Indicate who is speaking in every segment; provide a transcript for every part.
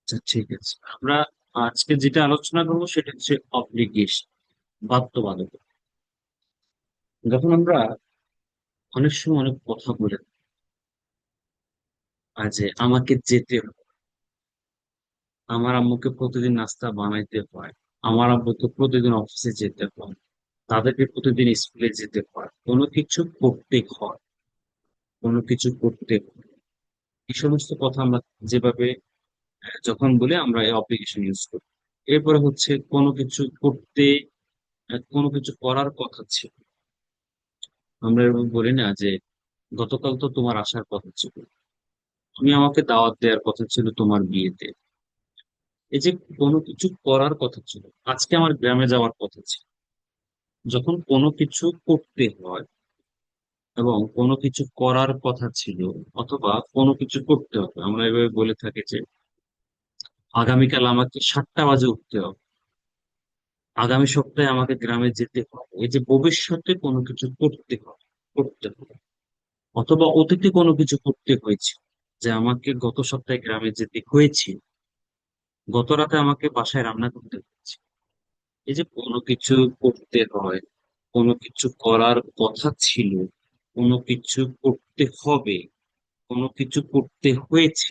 Speaker 1: আচ্ছা, ঠিক আছে। আমরা আজকে যেটা আলোচনা করবো সেটা হচ্ছে অব্লিগেশন, বাধ্যবাধকতা। যখন আমরা অনেক সময় অনেক কথা বলে যে আমাকে যেতে হবে, আমার আম্মুকে প্রতিদিন নাস্তা বানাইতে হয়, আমার আব্বুকে প্রতিদিন অফিসে যেতে হয়, তাদেরকে প্রতিদিন স্কুলে যেতে হয়, কোনো কিছু করতে হয়, কোনো কিছু করতে হয়। এই সমস্ত কথা আমরা যেভাবে যখন বলি আমরা এই অব্লিগেশন ইউজ করি। এরপরে হচ্ছে কোনো কিছু করতে, কোনো কিছু করার কথা ছিল। আমরা এরকম বলি না যে গতকাল তো তোমার আসার কথা ছিল, তুমি আমাকে দাওয়াত দেওয়ার কথা ছিল তোমার বিয়েতে। এই যে কোনো কিছু করার কথা ছিল, আজকে আমার গ্রামে যাওয়ার কথা ছিল। যখন কোনো কিছু করতে হয় এবং কোনো কিছু করার কথা ছিল, অথবা কোনো কিছু করতে হবে, আমরা এভাবে বলে থাকি যে আগামীকাল আমাকে 7টা বাজে উঠতে হবে, আগামী সপ্তাহে আমাকে গ্রামে যেতে হবে। এই যে ভবিষ্যতে কোনো কিছু করতে হবে, করতে হবে, অথবা অতীতে কোনো কিছু করতে হয়েছে, যে আমাকে গত সপ্তাহে গ্রামে যেতে হয়েছে, গত রাতে আমাকে বাসায় রান্না করতে হয়েছে। এই যে কোনো কিছু করতে হয়, কোনো কিছু করার কথা ছিল, কোনো কিছু করতে হবে, কোনো কিছু করতে হয়েছে,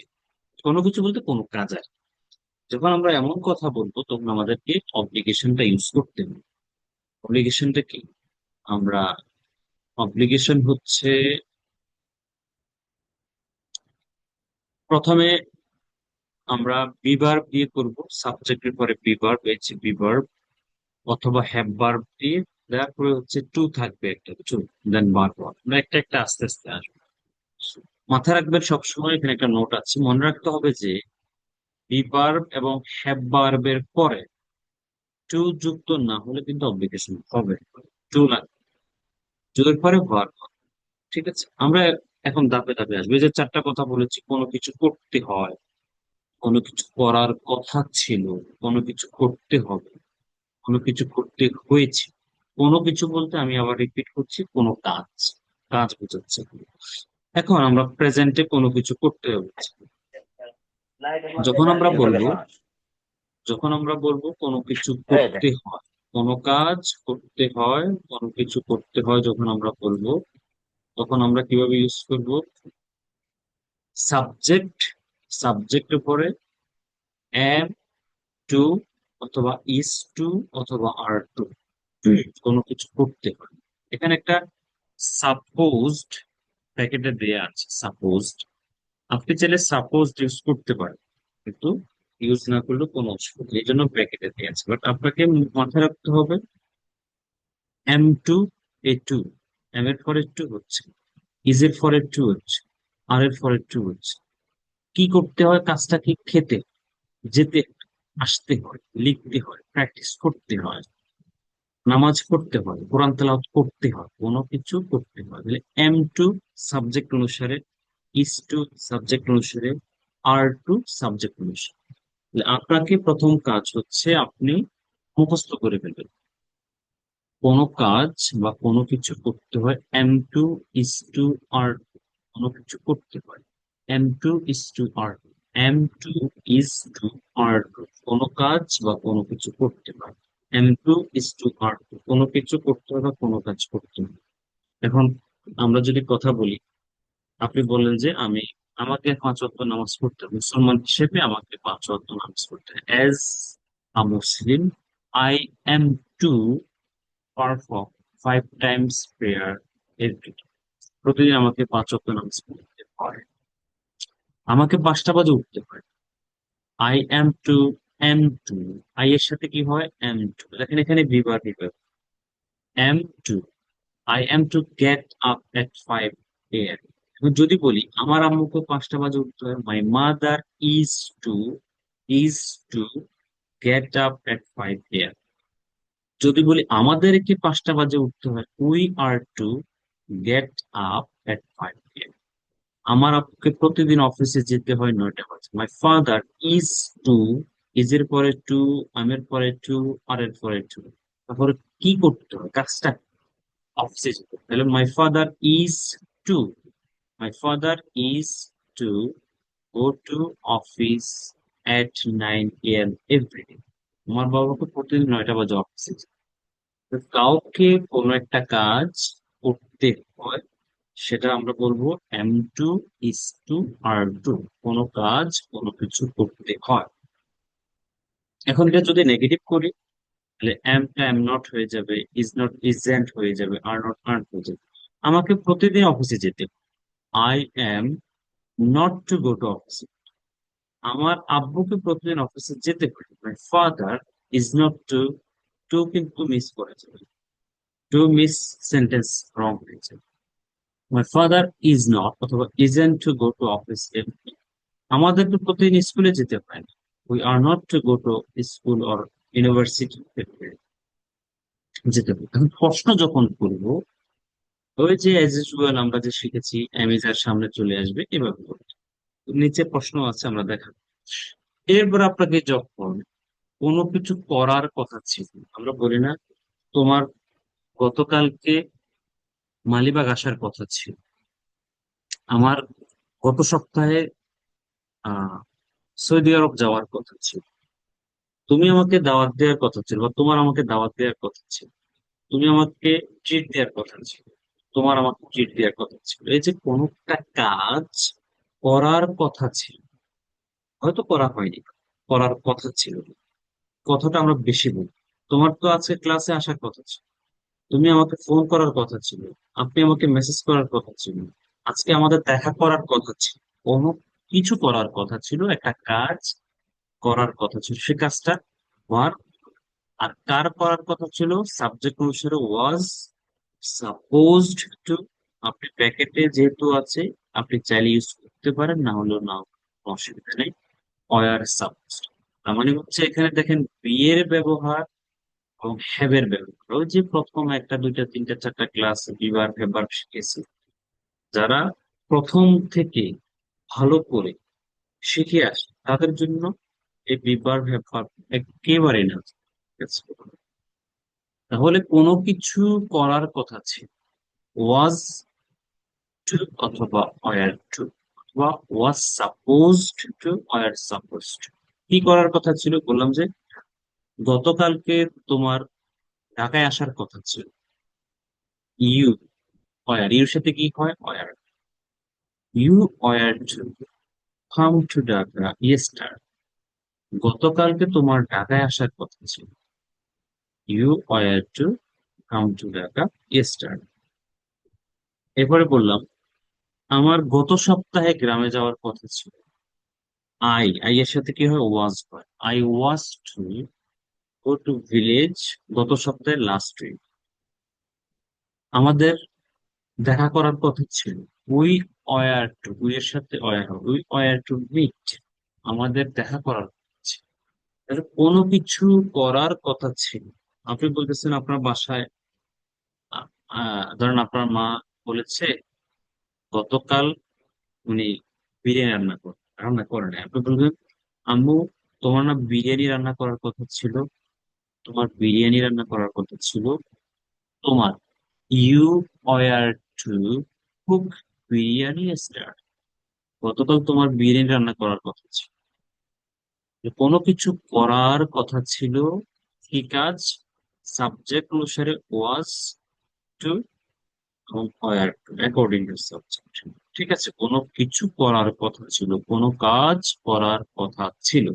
Speaker 1: কোনো কিছু বলতে কোনো কাজ আর কি। যখন আমরা এমন কথা বলবো তখন আমাদেরকে অব্লিগেশনটা ইউজ করতে হবে। অব্লিগেশনটা কি? আমরা অব্লিগেশন হচ্ছে, প্রথমে আমরা বিভার্ব দিয়ে করব, সাবজেক্টের পরে বিভার্ব, হচ্ছে বিভার্ব, অথবা হ্যাভ ভার্ব দিয়ে, তারপরে হচ্ছে টু থাকবে একটা, টু, দেন ভার্ব। আমরা একটা একটা আস্তে আস্তে আসবো। মাথায় রাখবেন সবসময়, এখানে একটা নোট আছে, মনে রাখতে হবে যে বিভার্ব এবং হ্যাভ ভার্বের পরে টু যুক্ত না হলে কিন্তু অব্লিগেশন হবে, টু লাগবে, টু এর পরে ভার্ব। ঠিক আছে, আমরা এখন ধাপে ধাপে আসবো। এই যে চারটা কথা বলেছি, কোনো কিছু করতে হয়, কোনো কিছু করার কথা ছিল, কোনো কিছু করতে হবে, কোনো কিছু করতে হয়েছে, কোনো কিছু বলতে আমি আবার রিপিট করছি, কোনো কাজ, কাজ বোঝাচ্ছে। এখন আমরা প্রেজেন্টে কোনো কিছু করতে হবে। যখন আমরা বলবো, যখন আমরা বলবো কোনো কিছু করতে হয়, কোনো কাজ করতে হয়, কোনো কিছু করতে হয়, যখন আমরা বলবো তখন আমরা কিভাবে ইউজ করব? সাবজেক্ট, সাবজেক্টের পরে এম টু, অথবা ইজ টু, অথবা আর টু। কোনো কিছু করতে হয়, এখানে একটা সাপোজড প্যাকেটে দেয়া আছে, সাপোজড। আপনি চাইলে সাপোজ ইউজ করতে পারেন, কিন্তু ইউজ না করলেও কোনো অসুবিধা নেই, এই জন্য ব্র্যাকেটে দিয়ে আছে। বাট আপনাকে মাথায় রাখতে হবে am two, A two, M এর পরে টু হচ্ছে, ইজ এর পরে টু হচ্ছে, আর এর পরে টু হচ্ছে। কি করতে হয়? কাজটা কি? খেতে, যেতে, আসতে হয়, লিখতে হয়, প্র্যাকটিস করতে হয়, নামাজ পড়তে হয়, কোরআন তেলাওয়াত করতে হয়, কোনো কিছু করতে হয়। তাহলে এম টু সাবজেক্ট অনুসারে, ইজ টু সাবজেক্ট অনুসারে, আর টু সাবজেক্ট অনুসারে। তাহলে আপনাকে প্রথম কাজ হচ্ছে আপনি মুখস্থ করে ফেলবেন। কোনো কাজ বা কোনো কিছু করতে হয়, am to, is to, are to. কোনো কিছু করতে হয়, am to, is to, are to, am to, is to, are to. কোনো কাজ বা কোনো কিছু করতে হয়, am to, is to, are to. কোনো কিছু করতে হয় বা কোনো কাজ করতে হয়। এখন আমরা যদি কথা বলি, আপনি বললেন যে আমাকে 5 ওয়াক্ত নামাজ পড়তে হবে, মুসলমান হিসেবে আমাকে 5 ওয়াক্ত নামাজ পড়তে হবে। As a Muslim, I am two perform 5 Times prayer every day. প্রতিদিন আমাকে 5 ওয়াক্ত নামাজ পড়তে হয়, আমাকে 5টা বাজে উঠতে হয়। I am to, am to, I এর সাথে কি হয়? Am to. দেখেন এখানে বিভার বিভার, am to, I am to get up at 5 AM। যদি বলি আমার আম্মুকে 5টা বাজে উঠতে হয়, my mother is to, is to get up at 5 AM। যদি বলি আমাদেরকে 5টা বাজে উঠতে হয়, we are to get up at 5 AM। আমার আব্বুকে প্রতিদিন অফিসে যেতে হয় 9টা বাজে। My father is to, is এর পরে টু, আমের পরে টু, আর এর পরে টু। তারপরে কি করতে হয়? কাজটা অফিসে যেতে হয়। তাহলে my father is to, my father is to go to office at 9 a.m. every day. আমার বাবাকে প্রতিদিন 9টা বাজে অফিসে যেতে হয়। তো কাউকে কোনো একটা কাজ করতে হয়, সেটা আমরা বলবো am to is to are to. কোনো কাজ কোনো কিছু করতে হয়। এখন এটা যদি নেগেটিভ করি, তাহলে এমটা এম নট হয়ে যাবে, ইজ নট ইজেন্ট হয়ে যাবে, আর নট আর্ন হয়ে যাবে। আমাকে প্রতিদিন অফিসে যেতে, I am not to go to office. আমার আব্বুকে প্রতিদিন অফিসে যেতে পারে, my father is not to, to কিন্তু মিস করে যাবে, টু মিস সেন্টেন্স রং হয়ে যাবে। মাই ফাদার ইজ নট অথবা isn't to go to office every. আমাদেরকে প্রতিদিন স্কুলে যেতে হয় না, we are not to go to school or university যেতে হবে। এখন প্রশ্ন যখন করবো, ওই যে অ্যাজ ইউজুয়াল আমরা যে শিখেছি অ্যামিজার সামনে চলে আসবে এভাবে করবে। নিচে প্রশ্ন আছে, আমরা দেখাবো। এরপর আপনাকে যখন কোনো কিছু করার কথা ছিল, আমরা বলি না তোমার গতকালকে মালিবাগ আসার কথা ছিল, আমার গত সপ্তাহে আহ সৌদি আরব যাওয়ার কথা ছিল, তুমি আমাকে দাওয়াত দেওয়ার কথা ছিল, বা তোমার আমাকে দাওয়াত দেওয়ার কথা ছিল, তুমি আমাকে ট্রিট দেওয়ার কথা ছিল, তোমার আমাকে ট্রিট দেওয়ার কথা ছিল। এই যে কোনো একটা কাজ করার কথা ছিল, হয়তো করা হয়নি, করার কথা ছিল, কথাটা আমরা বেশি বলি। তোমার তো আজকে ক্লাসে আসার কথা ছিল, তুমি আমাকে ফোন করার কথা ছিল, আপনি আমাকে মেসেজ করার কথা ছিল, আজকে আমাদের দেখা করার কথা ছিল, কোনো কিছু করার কথা ছিল, একটা কাজ করার কথা ছিল, সে কাজটা হওয়ার। আর কার করার কথা ছিল, সাবজেক্ট অনুসারে ওয়াজ সাপোজড টু। আপনি প্যাকেটে যেহেতু আছে, আপনি চাইলে ইউজ করতে পারেন, না হলেও না, অসুবিধা নেই। ওয়ার সাপোজড, তার মানে হচ্ছে এখানে দেখেন বিয়ের ব্যবহার এবং হ্যাভের ব্যবহার। ওই যে প্রথম একটা দুইটা তিনটা চারটা ক্লাস বিবার ফেবার শিখেছি, যারা প্রথম থেকে ভালো করে শিখে আসে তাদের জন্য এই বিবার ফেবার একেবারে না। ঠিক আছে? তাহলে কোনো কিছু করার কথা ছিল, ওয়াজ টু অথবা ওয়ার টু, অথবা was supposed to were supposed. কি করার কথা ছিল, বললাম যে গতকালকে তোমার ঢাকায় আসার কথা ছিল, ইউ ওয়ার, ইউর সাথে কি হয়, were. You were to come to Dhaka yesterday, গতকালকে তোমার ঢাকায় আসার কথা ছিল, you were to come to Dhaka yesterday. এরপরে বললাম আমার গত সপ্তাহে গ্রামে যাওয়ার কথা ছিল, আই এর সাথে কি হয়, ওয়াজ হয়, I was two go to village গত সপ্তাহে লাস্ট উইক। আমাদের দেখা করার কথা ছিল, উই ওয়ার টু, উই এর সাথে ওয়ার হবে, উই ওয়ার টু মিট, আমাদের দেখা করার কথা ছিল। তাহলে কোনো কিছু করার কথা ছিল। আপনি বলতেছেন আপনার বাসায় ধরেন আপনার মা বলেছে গতকাল উনি বিরিয়ানি রান্না করেন, আপনি বলবেন আম্মু তোমার না বিরিয়ানি রান্না করার কথা ছিল, তোমার বিরিয়ানি রান্না করার কথা ছিল, তোমার you were to cook biryani start, গতকাল তোমার বিরিয়ানি রান্না করার কথা ছিল। যে কোনো কিছু করার কথা ছিল, কি কাজ, সাবজেক্ট অনুসারে ওয়াজ টু এবং were to according to subject. ঠিক আছে, কোনো কিছু করার কথা ছিল, কোনো কাজ করার কথা ছিল।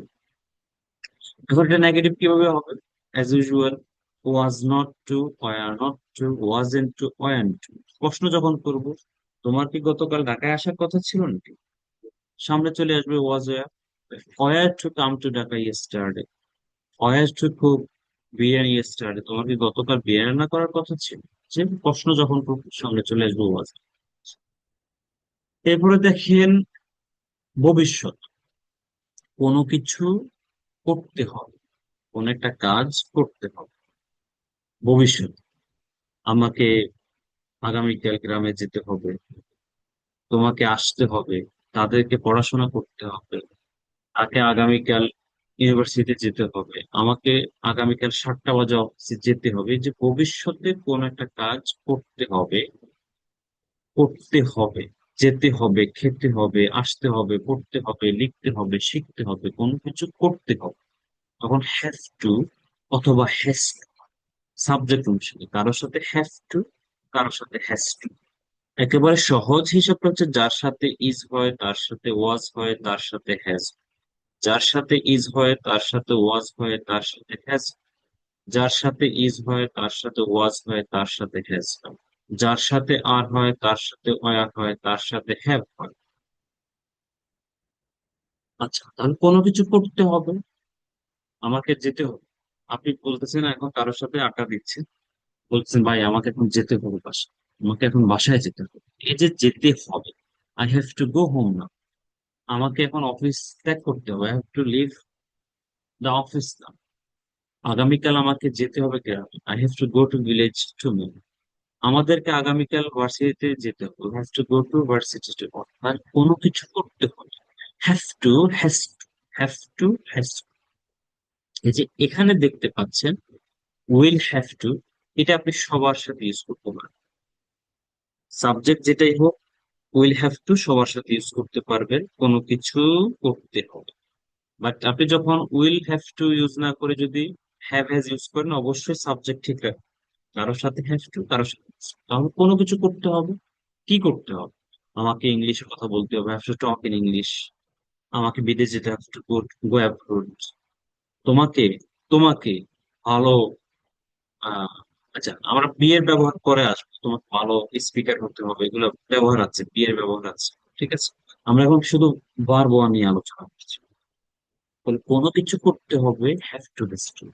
Speaker 1: এখন এটা নেগেটিভ কিভাবে হবে, as usual, was not to, were not to, wasn't to, want to. প্রশ্ন যখন করব, তোমার কি গতকাল ঢাকায় আসার কথা ছিল নাকি, সামনে চলে আসবে was were. Were to come to Dhaka yesterday, were to cook biryani yesterday, তোমার কি গতকাল বিরিয়ানি রান্না করার কথা ছিল। যে প্রশ্ন যখন করব, সামনে চলে আসবে ওয়াজ। এরপরে দেখেন ভবিষ্যৎ, কোনো কিছু করতে হবে, কোন একটা কাজ করতে হবে, ভবিষ্যৎ। আমাকে আগামীকাল গ্রামে যেতে হবে, তোমাকে আসতে হবে, তাদেরকে পড়াশোনা করতে হবে, তাকে আগামীকাল ইউনিভার্সিটি যেতে হবে, আমাকে আগামীকাল 7টা বাজে অফিসে যেতে হবে। এই যে ভবিষ্যতে কোন একটা কাজ করতে হবে, করতে হবে, যেতে হবে, খেতে হবে, আসতে হবে, পড়তে হবে, লিখতে হবে, শিখতে হবে, কোনো কিছু করতে হবে, তখন হ্যাভ টু অথবা হ্যাজ টু সাবজেক্ট অনুসারে কারোর সাথে হ্যাভ টু, কারোর সাথে হ্যাজ টু। একেবারে সহজ হিসাবটা হচ্ছে যার সাথে ইজ হয় তার সাথে ওয়াজ হয় তার সাথে হ্যাজ, যার সাথে ইজ হয় তার সাথে ওয়াজ হয় তার সাথে হ্যাজ, যার সাথে ইজ হয় তার সাথে ওয়াজ হয় তার সাথে হ্যাজ হয়, যার সাথে আর হয় তার সাথে ওয়ার হয় তার সাথে হ্যাভ হয়। আচ্ছা, তাহলে কোনো কিছু করতে হবে, আমাকে যেতে হবে। আপনি বলতেছেন এখন কারোর সাথে আড্ডা দিচ্ছেন, বলছেন ভাই আমাকে এখন যেতে হবে বাসায়, আমাকে এখন বাসায় যেতে হবে। এই যে যেতে হবে, I have to go home না, আমাকে এখন অফিস ত্যাগ করতে হবে, I have to leave the office না, আগামীকাল আমাকে যেতে হবে গ্রামে, I have to go to village to move, আমাদেরকে আগামীকাল ভার্সিটিতে যেতে হবে, have to go to varsity to, অর্থাৎ কোনো কিছু করতে হবে, have to, has to, have to, has to. এই যে এখানে দেখতে পাচ্ছেন উইল হ্যাভ টু, এটা আপনি সবার সাথে ইউজ করতে পারেন, সাবজেক্ট যেটাই হোক উইল হ্যাভ টু সবার সাথে ইউজ করতে পারবেন কোনো কিছু করতে হবে। বাট আপনি যখন উইল হ্যাভ টু ইউজ না করে যদি হ্যাভ হ্যাজ ইউজ করেন, অবশ্যই সাবজেক্ট ঠিক রাখবেন, কারোর সাথে হ্যাভ টু, কারোর সাথে has to। তাহলে কোনো কিছু করতে হবে, কি করতে হবে? আমাকে ইংলিশে কথা বলতে হবে, have to talk in English, আমাকে বিদেশ যেতে have to go, go abroad, তোমাকে, তোমাকে ভালো আহ আচ্ছা আমরা বিয়ের ব্যবহার করে আসবো, তোমাকে ভালো স্পিকার হতে হবে, এগুলো ব্যবহার আছে, বিয়ের ব্যবহার আছে, ঠিক আছে? আমরা এখন শুধু ভার্ব নিয়ে আলোচনা করছি। তাহলে কোনো কিছু করতে হবে, হ্যাভ টু দিস টু।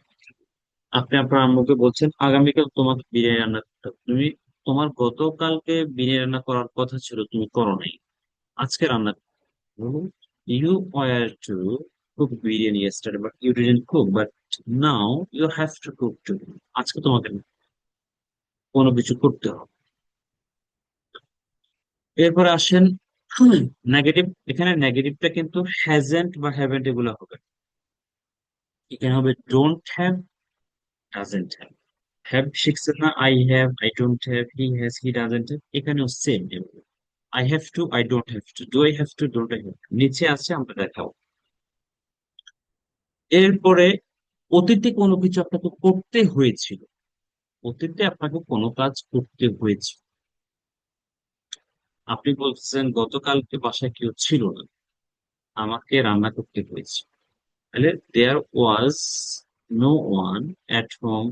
Speaker 1: আপনি আপনার আম্মুকে বলছেন আগামীকাল তোমাকে বিরিয়ানি রান্না করতে হবে, তুমি, তোমার গতকালকে বিরিয়ানি রান্না করার কথা ছিল, তুমি করো নাই, আজকে রান্না করো। You were to cook biryani yesterday but you didn't cook, but now you have to cook too। আজকে তোমাকে কোনো কিছু করতে হবে। এরপরে আসেন নেগেটিভ, এখানে নেগেটিভটা কিন্তু হ্যাজেন্ট বা হ্যাভেন্ট এগুলো হবে, এখানে হবে don't have, doesn't have. Have শিখছেন না, I have, I don't have, he has, he doesn't have, এখানেও same. I have to, I don't have to, do I have to, don't I have to, নিচে আছে আমরা দেখাও। এরপরে অতীতে কোনো কিছু আপনাকে করতে হয়েছিল, অতীতে আপনাকে কোনো কাজ করতে হয়েছে, আপনি বলছেন গতকালকে বাসায় কেউ ছিল না, আমাকে রান্না করতে হয়েছে, তাহলে there was no one at home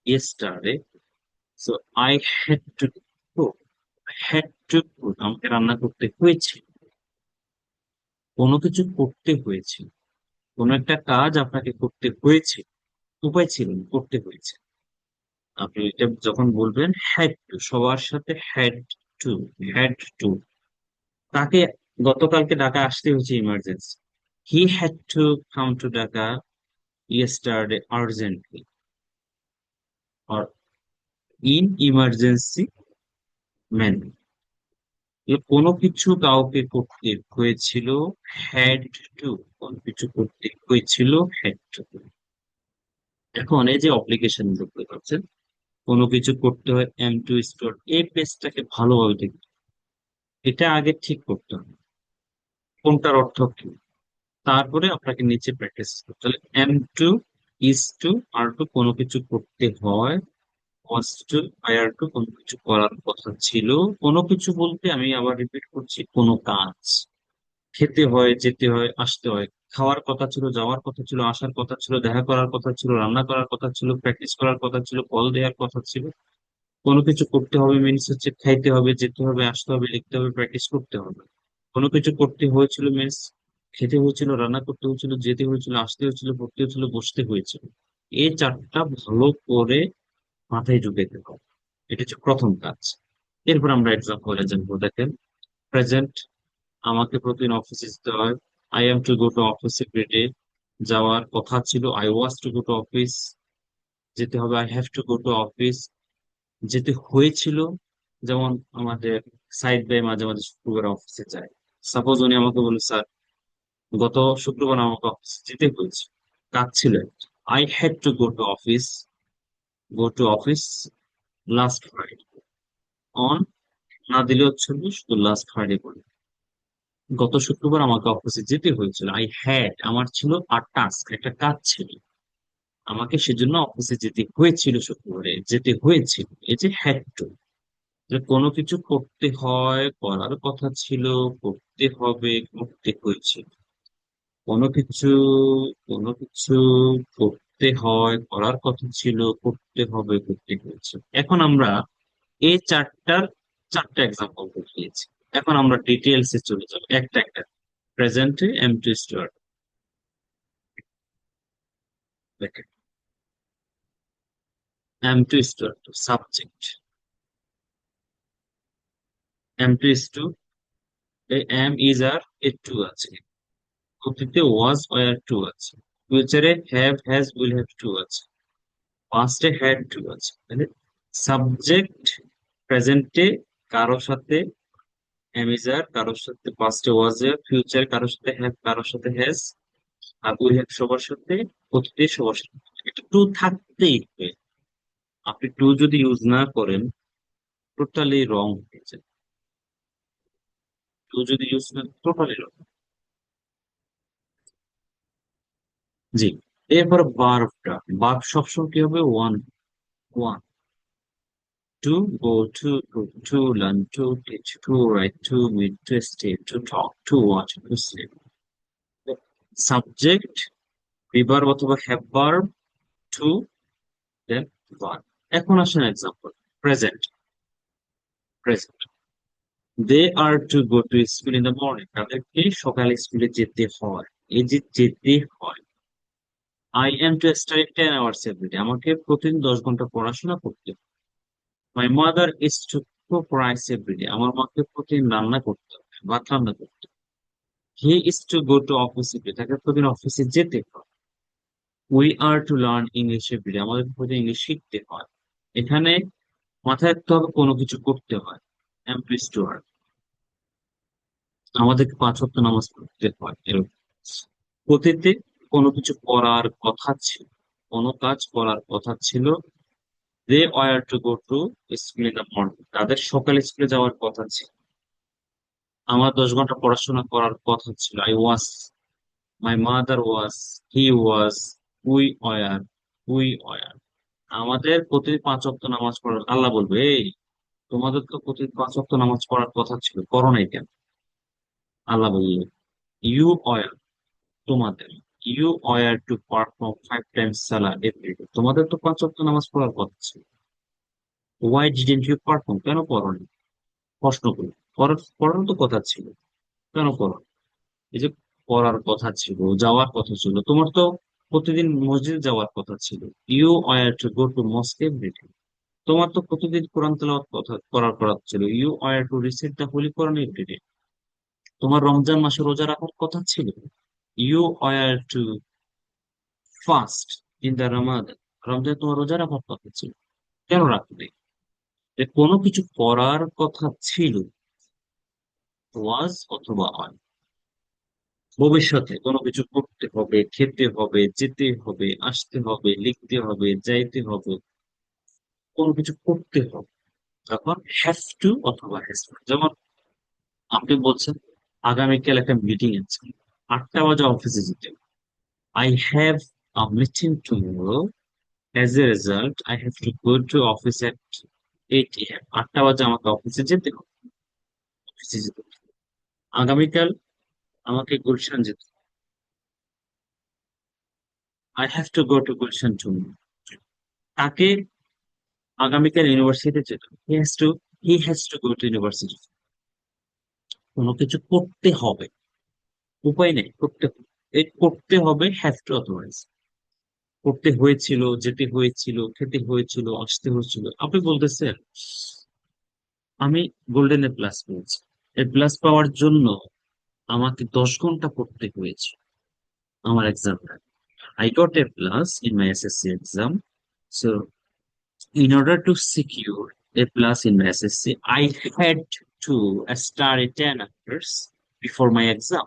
Speaker 1: yesterday so I had to cook, had to cook, আমাকে রান্না করতে হয়েছে, কোনো কিছু করতে হয়েছে, কোনো একটা কাজ আপনাকে করতে হয়েছে, উপায় ছিল না, করতে হয়েছে। আপনি এটা যখন বলবেন হ্যাড টু, সবার সাথে হ্যাড টু, হ্যাড টু, তাকে গতকালকে ঢাকা আসতে হয়েছে emergency, he had to come to Dhaka yesterday urgently or in emergency manner। কোনো কিছু কাউকে করতে হয়েছিল, হ্যাড টু, কোনো কিছু করতে হয়েছিল, হ্যাড টু। এখন এই যে অ্যাপ্লিকেশন দেখতে পাচ্ছেন, কোনো কিছু করতে হয় এম টু স্টোর, এই পেজটাকে ভালোভাবে দেখতে, এটা আগে ঠিক করতে হবে কোনটার অর্থ কি, তারপরে আপনাকে নিচে প্র্যাকটিস করতে হবে। Am to, is to, are to কোনো কিছু করতে হয়, ওয়াজ টু, আয়ার টু কোনো কিছু করার কথা ছিল, কোনো কিছু বলতে আমি আবার রিপিট করছি কোনো কাজ, খেতে হয়, যেতে হয়, আসতে হয়, খাওয়ার কথা ছিল, যাওয়ার কথা ছিল, আসার কথা ছিল, দেখা করার কথা ছিল, রান্না করার কথা ছিল, প্র্যাকটিস করার কথা ছিল, কল দেওয়ার কথা ছিল। কোনো কিছু করতে হবে মিনস হচ্ছে খাইতে হবে, যেতে হবে, আসতে হবে, লিখতে হবে, প্র্যাকটিস করতে হবে। কোনো কিছু করতে হয়েছিল মিনস খেতে হয়েছিল, রান্না করতে হয়েছিল, যেতে হয়েছিল, আসতে হয়েছিল, পড়তে হয়েছিল, বসতে হয়েছিল। এই চারটা ভালো করে মাথায় ঢুকে হবে, এটা হচ্ছে প্রথম কাজ। এরপর আমরা এক্সাম্পলে জানবো, দেখেন প্রেজেন্ট, আমাকে প্রতিদিন অফিসে যেতে হয়, I am two go to office every day, যাওয়ার কথা ছিল I was two go to office, যেতে হবে I have to go to office, যেতে হয়েছিল, যেমন আমাদের সাইড বাই মাঝে মাঝে শুক্রবার অফিসে যায়, সাপোজ উনি আমাকে বলে স্যার গত শুক্রবার আমাকে অফিসে যেতে হয়েছে, কাজ ছিল, I had to go to office, go to office last Friday on না দিলে হচ্ছে হলো শুধু লাস্ট ফ্রাইডে করে। গত শুক্রবার আমাকে অফিসে যেতে হয়েছিল, আই হ্যাড, আমার ছিল আর টাস্ক, একটা কাজ ছিল, আমাকে সেজন্য অফিসে যেতে হয়েছিল, শুক্রবারে যেতে হয়েছিল। এই যে হ্যাড টু, যে কোনো কিছু করতে হয়, করার কথা ছিল, করতে হবে, করতে হয়েছিল। কোনো কিছু, কোনো কিছু করতে হয়, করার কথা ছিল, করতে হবে, করতে হয়েছে। এখন আমরা এই চারটা এক্সাম্পল দেখিয়েছি। এখন আমরা ডিটেলস এ চলে যাবো একটা একটা। প্রেজেন্টে এম টু স্টার, দেখেন, am to star subject, am to is to, am is are এ টু আছে, অতীতে ওয়াজ ওয়ার টু আছে, ফিউচারে have has will have to আছে, পাস্টে হ্যাড টু আছে। তাহলে সাবজেক্ট প্রেজেন্টে কারোর সাথে এম ইজ আর, কারোর সাথে পাস্টে ওয়াজ এর, ফিউচার কারোর সাথে হ্যাভ, কারোর সাথে হ্যাজ, আর উইল হ্যাভ সবার সাথে, অতীতে সবার সাথে। এটা টু থাকতেই হবে। আপনি টু যদি ইউজ না করেন, টোটালি রং হয়ে যায়। টু যদি ইউজ না, টোটালি রং। জি। এরপর বার্বটা, বার্ব সবসময় কি হবে? One, one. To go, to learn, to teach, to write, to meet, to stay, to talk, to watch, to sleep. Subject, be verb অথবা have verb, to, then verb. এখন আসেন example. Present, present, they are to go to school in the morning, তাদেরকে সকালে স্কুলে যেতে হয়। এই যে যেতে হয়। I am to study 10 hours every day, আমাকে প্রতিদিন 10 ঘন্টা পড়াশোনা করতে হয়। My mother is to cook rice every day, আমার মাকে প্রতিদিন রান্না করতে হবে, ভাত রান্না করতে হয়। He is to go to office every day, তাকে প্রতিদিন অফিসে যেতে হয়। We are to learn English every day, আমাদের প্রতিদিন ইংলিশ শিখতে হয়। এখানে মাথায় রাখতে হবে কোনো কিছু করতে হয়। এম টু টু আর, আমাদেরকে 5 ওয়াক্ত নামাজ পড়তে হয় এরকম। অতীতে কোনো কিছু করার কথা ছিল, কোনো কাজ করার কথা ছিল। They were to go to school in the morning, তাদের সকালে স্কুলে যাওয়ার কথা ছিল। আমার 10 ঘন্টা পড়াশোনা করার কথা ছিল। I was, my mother was, he was, we were, we were. আমাদের প্রতিদিন 5 ওয়াক্ত নামাজ পড়ার, আল্লাহ বলবে, এই তোমাদের তো প্রতিদিন 5 ওয়াক্ত নামাজ পড়ার কথা ছিল, করো নাই কেন? আল্লাহ বলবে, ইউ ওয়ার, তোমাদের, you were to perform 5 times সালাহ এভরিডে, তোমাদের তো 5 ওয়াক্ত নামাজ পড়ার কথা ছিল। ওয়াই ডিডেন্ট ইউ পারফর্ম, কেন পড়োনি? প্রশ্ন করি, পড়ার তো কথা ছিল, কেন পড়ো? এই যে পড়ার কথা ছিল, যাওয়ার কথা ছিল, তোমার তো প্রতিদিন মসজিদ যাওয়ার কথা ছিল। You were to go to mosque every day, তোমার তো প্রতিদিন কোরআন তেলাওয়াত কথা করার কথা ছিল। You were to recite the holy Quran every day, তোমার রমজান মাসে রোজা রাখার কথা ছিল। You were to fast in the Ramadan, Ramzan তোমার রোজা রাখার কথা ছিল, কেন রাখবে? যে কোনো কিছু করার কথা ছিল, ওয়াজ অথবা হয়। ভবিষ্যতে কোনো কিছু করতে হবে, খেতে হবে, যেতে হবে, আসতে হবে, লিখতে হবে, যাইতে হবে, কোনো কিছু করতে হবে, তখন হ্যাভ টু অথবা হ্যাজ টু। যেমন আপনি বলছেন আগামীকাল একটা মিটিং আছে, 8টা বাজে অফিসে যেতে, I have a meeting tomorrow, as a result I have to go to office at 8 AM, 8টা বাজে আমাকে অফিসে যেতে হবে, অফিসে যেতে হবে। আগামীকাল আমাকে গুলশান যেতে, I have to go two Gulshan tomorrow. তাকে আগামীকাল ইউনিভার্সিটিতে যেতে হবে, he has to go two university. কোনো কিছু করতে হবে, উপায় নেই, করতে হবে। এই করতে হবে হ্যাভ টু অথরাইজ। করতে হয়েছিল, যেতে হয়েছিল, খেতে হয়েছিল, আসতে হয়েছিল। আপনি বলতেছেন আমি গোল্ডেন এ প্লাস পেয়েছি, এ প্লাস পাওয়ার জন্য আমাকে 10 ঘন্টা পড়তে হয়েছে আমার এক্সামটা। I got a plus in my SSC exam. So, in order to secure a plus in my SSC, I had to study 10 hours before my exam.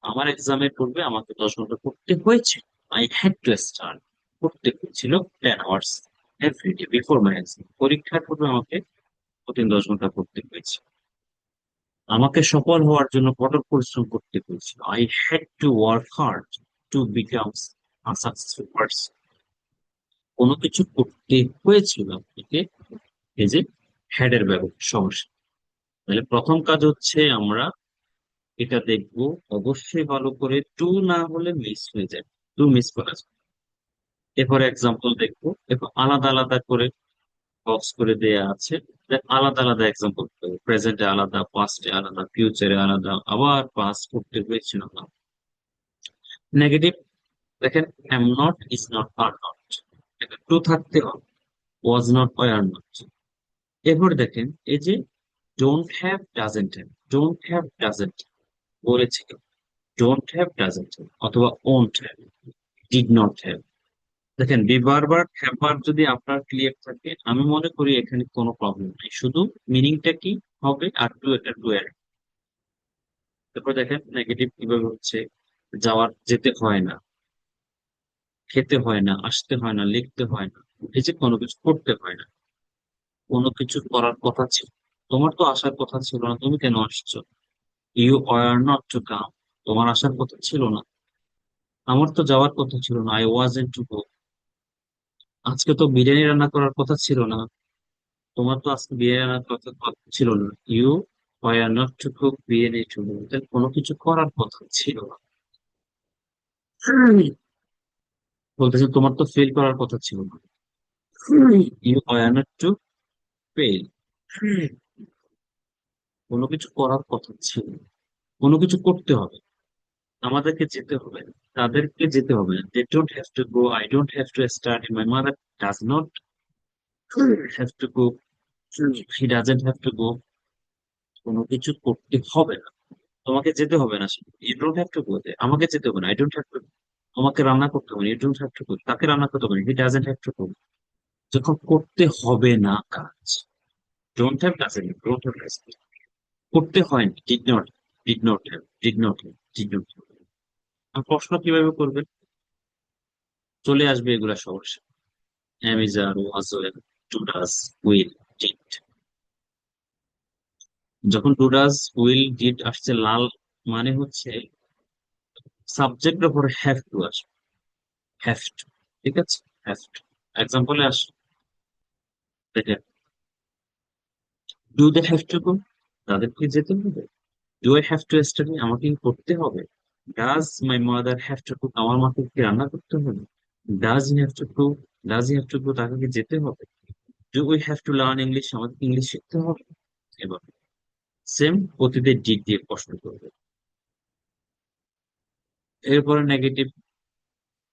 Speaker 1: আমার এক্সামের পূর্বে আমাকে 10 ঘন্টা পড়তে হয়েছে। I had to start, পড়তে হয়েছিল 10 hours every day before my exam, পরীক্ষার পূর্বে আমাকে প্রতিদিন 10 ঘন্টা পড়তে হয়েছে। আমাকে সফল হওয়ার জন্য কঠোর পরিশ্রম করতে হয়েছিল। I had to work hard to become a successful person. কোনো কিছু করতে হয়েছিল আপনাকে। এই যে হ্যাড এর ব্যবহার সমস্যা। তাহলে প্রথম কাজ হচ্ছে আমরা এটা দেখবো, অবশ্যই ভালো করে, টু না হলে মিস হয়ে যায়, টু মিস করা যায়। এরপরে এক্সাম্পল দেখবো, এরপর আলাদা আলাদা করে বক্স করে দেয়া আছে, আলাদা আলাদা এক্সাম্পল, প্রেজেন্টে আলাদা, পাস্টে আলাদা, ফিউচারে আলাদা, আবার পাস্ট করতে হয়েছিল না। নেগেটিভ দেখেন, am not, is not, are not, এটা টু থাকতে হবে, ওয়াজ নট, আর নট। এরপর দেখেন এই যে don't have, doesn't have, don't have, doesn't বলেছে কেউ? ডোন্ট হ্যাভ, ডাজেন্ট হ্যাভ, অথবা won't have, did not have. দেখেন বারবার হ্যাভ ভার্ব যদি আপনার ক্লিয়ার থাকে, আমি মনে করি এখানে কোনো প্রবলেম নেই, শুধু মিনিংটা কি হবে আর টু, এটা টু এর। তারপর দেখেন নেগেটিভ কিভাবে হচ্ছে, যাওয়ার, যেতে হয় না, খেতে হয় না, আসতে হয় না, লিখতে হয় না, এই যে কোনো কিছু করতে হয় না। কোনো কিছু করার কথা ছিল, তোমার তো আসার কথা ছিল না, তুমি কেন আসছো? You are not to come, তোমার আসার কথা ছিল না। আমার তো যাওয়ার কথা ছিল না, আই ওয়াজন্ট টু গো। আজকে তো বিরিয়ানি রান্না করার কথা ছিল না, তোমার তো আজকে বিরিয়ানি রান্নার কথা কথা ছিল না। You are not to cook biryani to go, কোনো কিছু করার কথা ছিল না। বলতেছে তোমার তো ফেল করার কথা ছিল না, you are not to fail. কোনো কিছু করার কথা ছিল না। কোনো কিছু করতে হবে, আমাদেরকে যেতে হবে, তাদেরকে যেতে হবে না। They don't have to go, I don't have to study, my mother does not have to go, he doesn't have to go. কোনো কিছু করতে হবে না, তোমাকে যেতে হবে না। You don't have to go, আমাকে যেতে হবে না, আই ডোন্ট হ্যাভ টু। তোমাকে রান্না করতে হবে না, you don't have to go, তাকে রান্না করতে হবে না, he doesn't have to go. যখন করতে হবে না কাজ, don't have, doesn't, don't have, করতে হয় না, did not, did not have, did not have, did not have. প্রশ্ন কিভাবে করবেন? চলে আসবে এগুলা সমস্যা। am, is, are, was, were, do, does, will, did। যখন ডু ডাজ, উইল, ডিড আসছে লাল, মানে হচ্ছে সাবজেক্টের উপরে হ্যাভ টু আসবে, হ্যাভ টু। ঠিক আছে, হ্যাভ টু। এক্সাম্পলে আস, দেখেন, do they have to go, তাদেরকে যেতে হবে। Do I have to study, আমাকে কি করতে হবে? Does my mother have to cook, আমার মাকে কি রান্না করতে হবে? Does he have to cook, does he have to cook, তাকে কি যেতে হবে? Do we have two learn English, আমাদের ইংলিশ শিখতে হবে? এবার সেম অতীতে ডিড দিয়ে প্রশ্ন করবে। এরপরে নেগেটিভ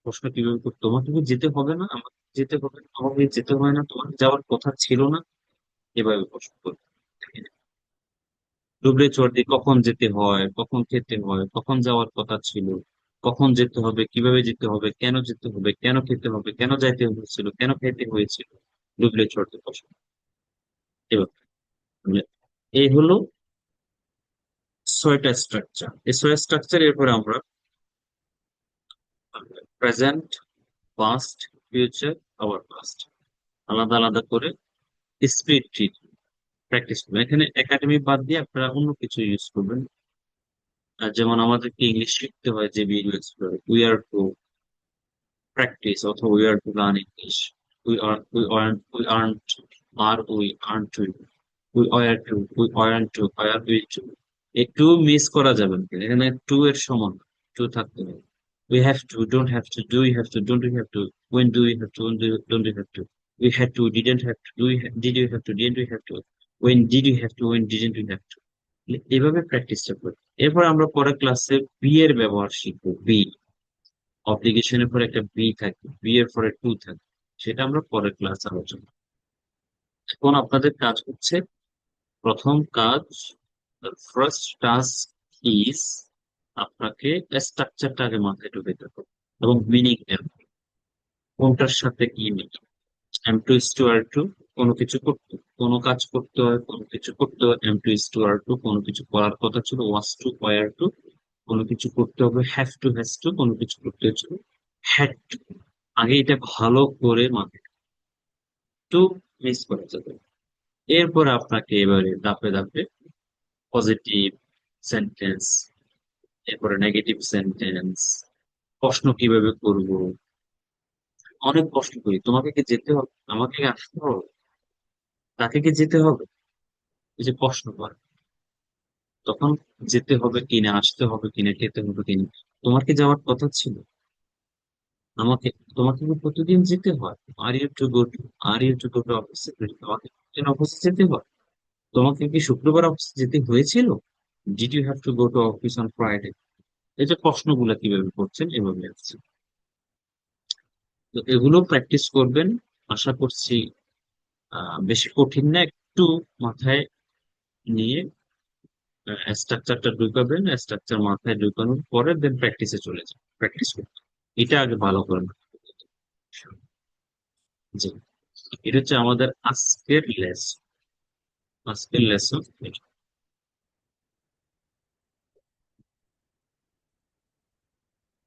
Speaker 1: প্রশ্ন কিভাবে করতে, তোমাকে কি যেতে হবে না, আমাকে যেতে হবে না, আমাকে যেতে হয় না, তোমাকে যাওয়ার কথা ছিল না, এভাবে প্রশ্ন করবে। ডুবলে চর দিয়ে কখন যেতে হয়, কখন খেতে হয়, কখন যাওয়ার কথা ছিল, কখন যেতে হবে, কিভাবে যেতে হবে, কেন যেতে হবে, কেন খেতে হবে, কেন যাইতে হয়েছিল, কেন খেতে হয়েছিল, ডুবলে চর দিয়ে প্রশ্ন। এভাবে মানে এই হলো 6টা স্ট্রাকচার। এই 6 স্ট্রাকচার, এরপরে আমরা প্রেজেন্ট, পাস্ট, ফিউচার, আবার পাস্ট আলাদা আলাদা করে স্পিড প্র্যাকটিস করবেন। এখানে একাডেমি বাদ দিয়ে আপনারা অন্য কিছু ইউজ করবেন। আর যেমন আমাদেরকে ইংলিশ শিখতে হয়, যে ইউজ করে উই আর টু প্র্যাকটিস, অথবা we are to learn English, we aren't are we aren't to, we are to, we aren't to, are we to. এই টু মিস করা যাবে না, এখানে টু এর সমান টু থাকতে হবে। We have to, don't have to, do you have to, don't you have to, when do you have to, when don't you have to, we had to, didn't have to, did you have to, didn't you have to, when did you have to, when didn't you have to। এভাবে প্র্যাকটিসটা করি। এরপর আমরা পরের ক্লাসে B এর ব্যবহার শিখবো। বি, অব্লিগেশনের পরে একটা বি থাকে, বি এর পরে টু থাকে, সেটা আমরা পরের ক্লাসে আলোচনা করব। এখন আপনাদের কাজ হচ্ছে, প্রথম কাজ, ফার্স্ট টাস্ক ইজ, আপনাকে স্ট্রাকচারটা আগে মাথায় ঢুকে দেবো এবং মিনিং এর কোনটার সাথে কি meaning. Am to is to are to, কোনো কিছু করতে, কোনো কাজ করতে হয়, কোনো কিছু করতে হয়, am to is to are to, কোনো কিছু করার কথা ছিল, ওয়াজ টু, ওয়ার টু, কোনো কিছু করতে হবে, হ্যাভ টু, হ্যাজ টু, কোনো কিছু করতে হচ্ছিল, হ্যাড টু। আগে এটা ভালো করে মাথায়, টু মিস করা যাবে না। এরপর আপনাকে এবারে ধাপে ধাপে পজিটিভ সেন্টেন্স, এরপরে নেগেটিভ সেন্টেন্স, প্রশ্ন কিভাবে করব, অনেক প্রশ্ন করি। তোমাকে কি যেতে হবে, আমাকে কি আসতে হবে, তাকে কি যেতে হবে, এই যে প্রশ্ন করে, তখন যেতে হবে কিনা, আসতে হবে কিনা, খেতে হবে কিনা, তোমার কি যাওয়ার কথা ছিল, আমাকে, তোমাকে কি প্রতিদিন যেতে হয়, are you to go to অফিসে, তোমাকে প্রতিদিন অফিসে যেতে হয়, তোমাকে কি শুক্রবার অফিসে যেতে হয়েছিল, did you have to go to office on Friday. এই যে প্রশ্নগুলো কিভাবে করছেন এভাবে আসছে। তো এগুলো প্র্যাকটিস করবেন, আশা করছি বেশি কঠিন না, একটু মাথায় নিয়ে স্ট্রাকচারটা ঢুকাবেন, স্ট্রাকচার মাথায় ঢুকানোর পরে দেন প্র্যাকটিসে চলে যান, প্র্যাকটিস করতে, এটা আগে ভালো করে না। জি, এটা হচ্ছে আমাদের আজকের লেসন।